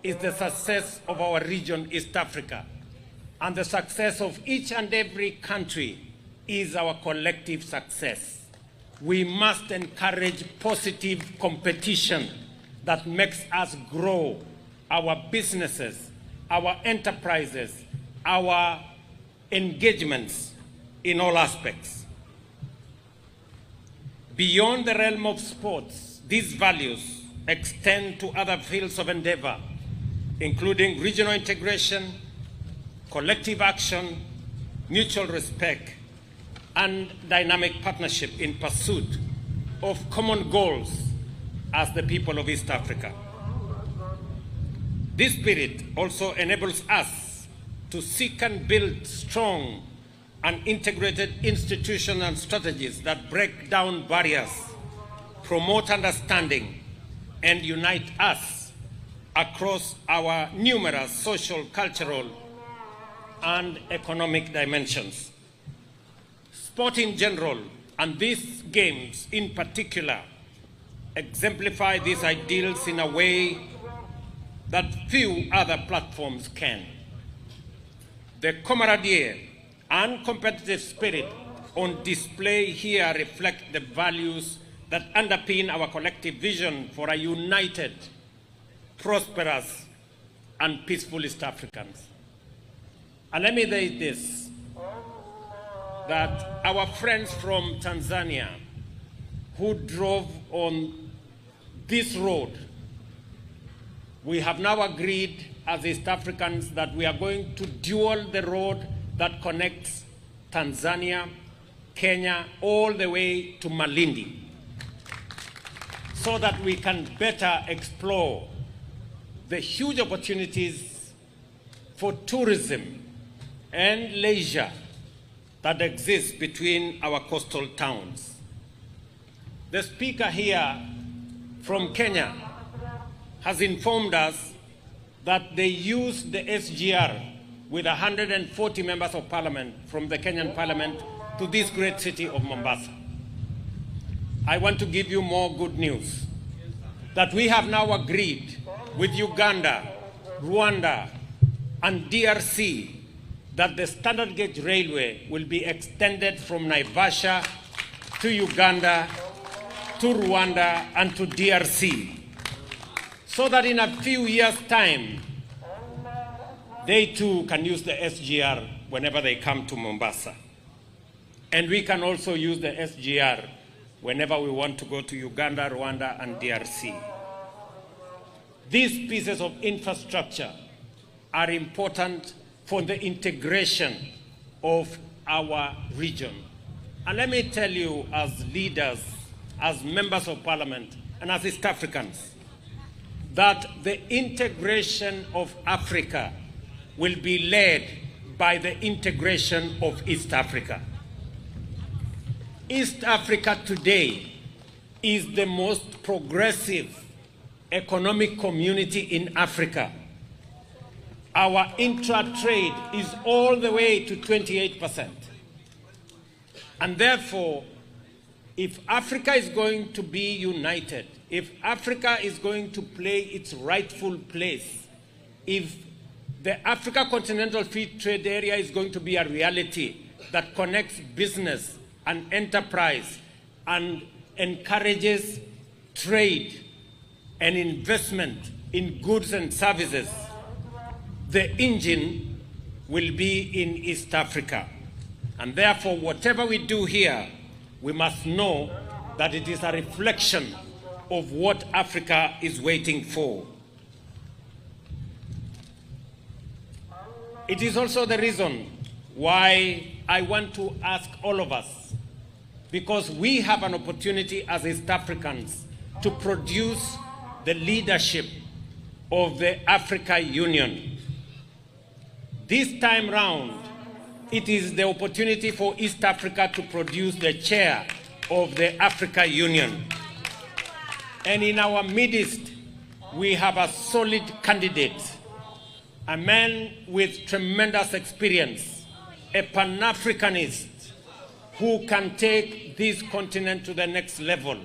is the success of our region, East Africa. And the success of each and every country is our collective success. We must encourage positive competition that makes us grow our businesses, our enterprises, our engagements in all aspects. Beyond the realm of sports, these values extend to other fields of endeavor, including regional integration, collective action, mutual respect, and dynamic partnership in pursuit of common goals as the people of East Africa. This spirit also enables us to seek and build strong and integrated institutions and strategies that break down barriers, promote understanding, and unite us across our numerous social, cultural, and economic dimensions. Sport in general, and these games in particular, exemplify these ideals in a way that few other platforms can. The camaraderie and competitive spirit on display here reflect the values that underpin our collective vision for a united, prosperous, and peaceful East Africans. And let me say this, that our friends from Tanzania who drove on this road we have now agreed as East Africans that we are going to dual the road that connects Tanzania, Kenya, all the way to Malindi, so that we can better explore the huge opportunities for tourism and leisure that exist between our coastal towns. The speaker here from Kenya has informed us that they used the SGR with 140 members of parliament from the Kenyan parliament to this great city of Mombasa. I want to give you more good news, that we have now agreed with Uganda, Rwanda, and DRC that the standard gauge railway will be extended from Naivasha to Uganda, to Rwanda, and to DRC, so that in a few years' time, they too can use the SGR whenever they come to Mombasa. And we can also use the SGR whenever we want to go to Uganda, Rwanda, and DRC. These pieces of infrastructure are important for the integration of our region. And let me tell you, as leaders, as members of parliament, and as East Africans, that the integration of Africa will be led by the integration of East Africa. East Africa today is the most progressive economic community in Africa. Our intra-trade is all the way to 28%. And therefore, if Africa is going to be united, if Africa is going to play its rightful place, if the Africa Continental Free Trade Area is going to be a reality that connects business and enterprise and encourages trade and investment in goods and services, the engine will be in East Africa. And therefore, whatever we do here, we must know that it is a reflection of what Africa is waiting for. It is also the reason why I want to ask all of us, because we have an opportunity as East Africans to produce the leadership of the Africa Union. This time round, it is the opportunity for East Africa to produce the chair of the Africa Union. And in our midst, we have a solid candidate, a man with tremendous experience, a Pan-Africanist who can take this continent to the next level.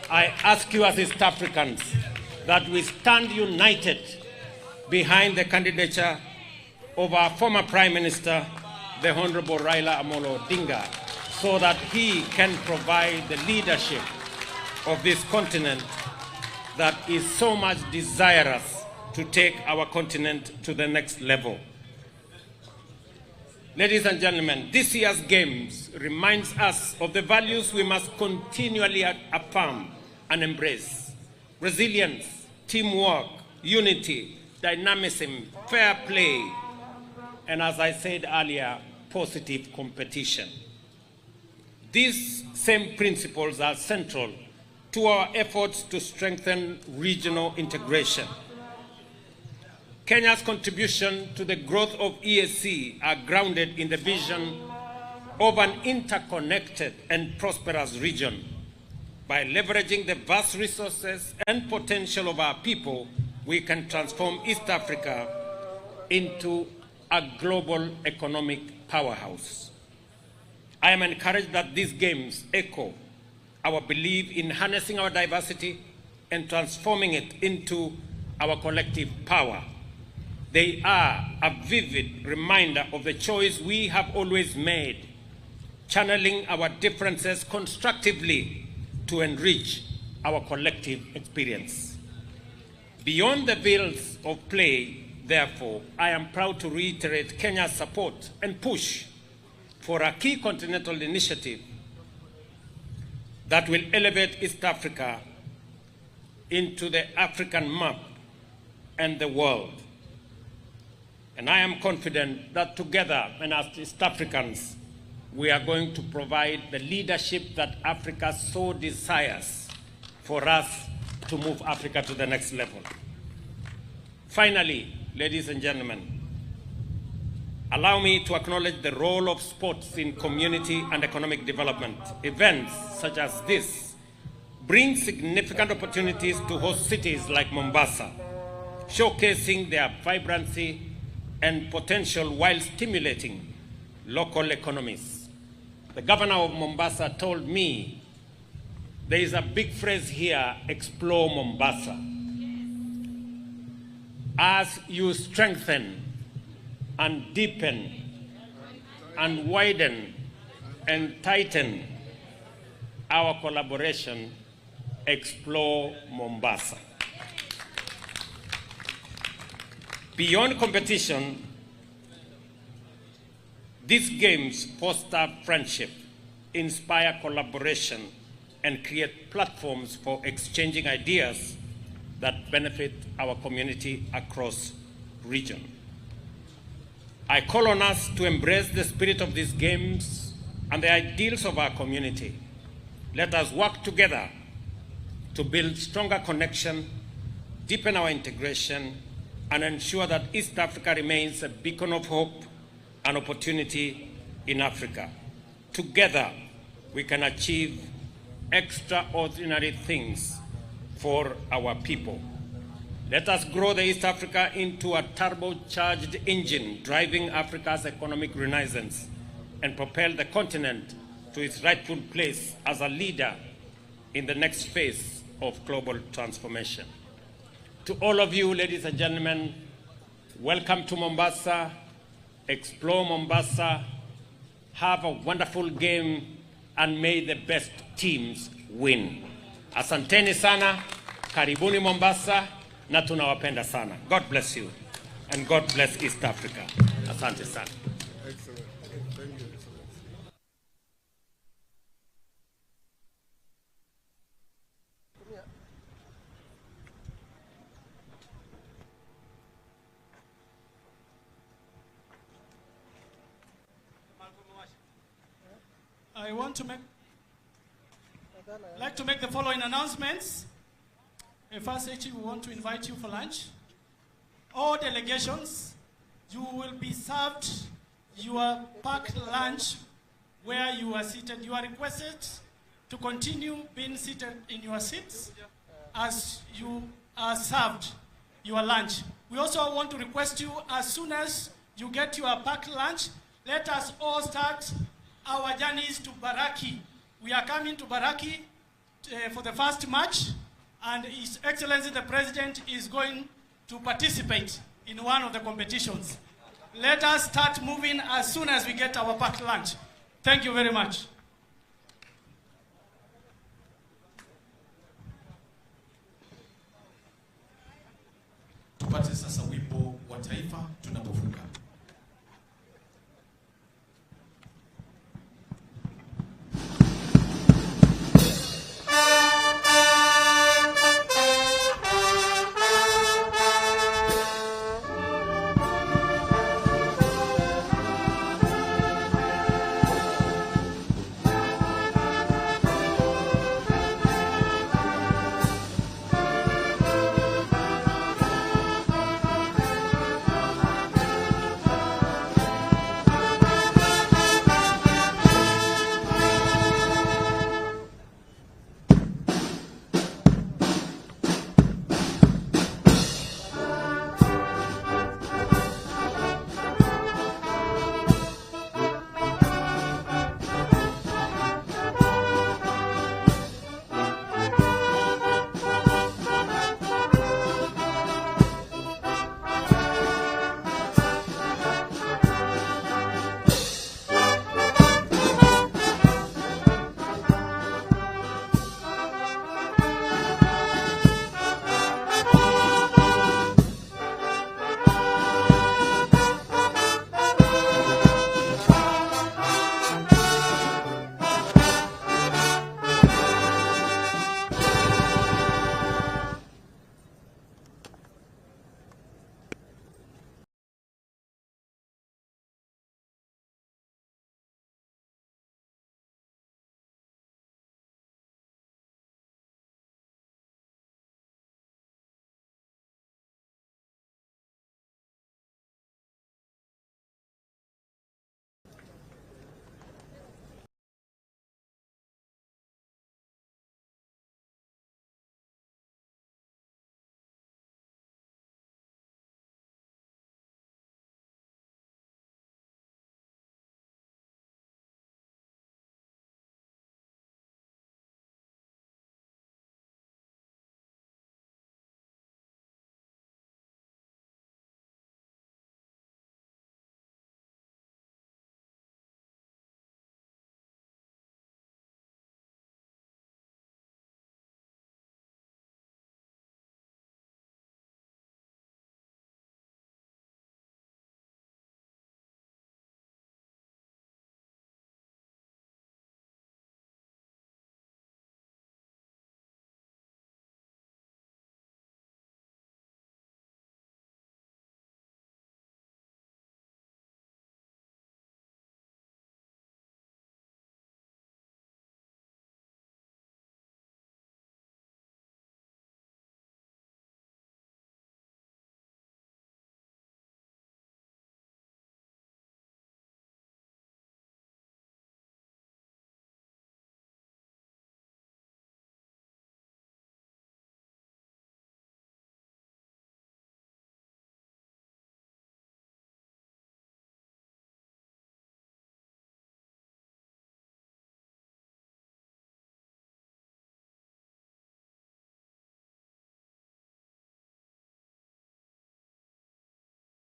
I ask you as East Africans that we stand united behind the candidature of our former Prime Minister, the Honorable Raila Amolo Odinga, so that he can provide the leadership of this continent that is so much desirous to take our continent to the next level. Ladies and gentlemen, this year's Games reminds us of the values we must continually affirm and embrace: resilience, teamwork, unity, dynamism, fair play, and as I said earlier, positive competition. These same principles are central to our efforts to strengthen regional integration. Kenya's contribution to the growth of EAC are grounded in the vision of an interconnected and prosperous region. By leveraging the vast resources and potential of our people, we can transform East Africa into a global economic powerhouse. I am encouraged that these Games echo our belief in harnessing our diversity and transforming it into our collective power. They are a vivid reminder of the choice we have always made, channeling our differences constructively to enrich our collective experience. Beyond the fields of play, therefore, I am proud to reiterate Kenya's support and push for a key continental initiative that will elevate East Africa into the African map and the world. And I am confident that together, and as East Africans, we are going to provide the leadership that Africa so desires for us to move Africa to the next level. Finally, ladies and gentlemen, allow me to acknowledge the role of sports in community and economic development. Events such as this bring significant opportunities to host cities like Mombasa, showcasing their vibrancy and potential while stimulating local economies. The governor of Mombasa told me there is a big phrase here, explore Mombasa. As you strengthen and deepen and widen and tighten our collaboration, explore Mombasa. Beyond competition, these games foster friendship, inspire collaboration, and create platforms for exchanging ideas that benefit our community across region. I call on us to embrace the spirit of these games and the ideals of our community. Let us work together to build stronger connection, deepen our integration, and ensure that East Africa remains a beacon of hope and opportunity in Africa. Together, we can achieve extraordinary things for our people. Let us grow the East Africa into a turbocharged engine driving Africa's economic renaissance and propel the continent to its rightful place as a leader in the next phase of global transformation. To all of you, ladies and gentlemen, welcome to Mombasa. Explore Mombasa. Have a wonderful game, and may the best teams win. Asanteni sana, karibuni Mombasa, na tunawapenda sana. God bless you, and God bless East Africa. Asante sana. Excellent. Thank you. I like to make the following announcements. First, we want to invite you for lunch. All delegations, you will be served your packed lunch where you are seated. You are requested to continue being seated in your seats as you are served your lunch. We also want to request you, as soon as you get your packed lunch, let us all start our journeys to Baraki. We are coming to Baraki for the first match, and His Excellency the President is going to participate in one of the competitions. Let us start moving as soon as we get our packed lunch. Thank you very much. Tupate sasa wimbo wa taifa tunapofunga.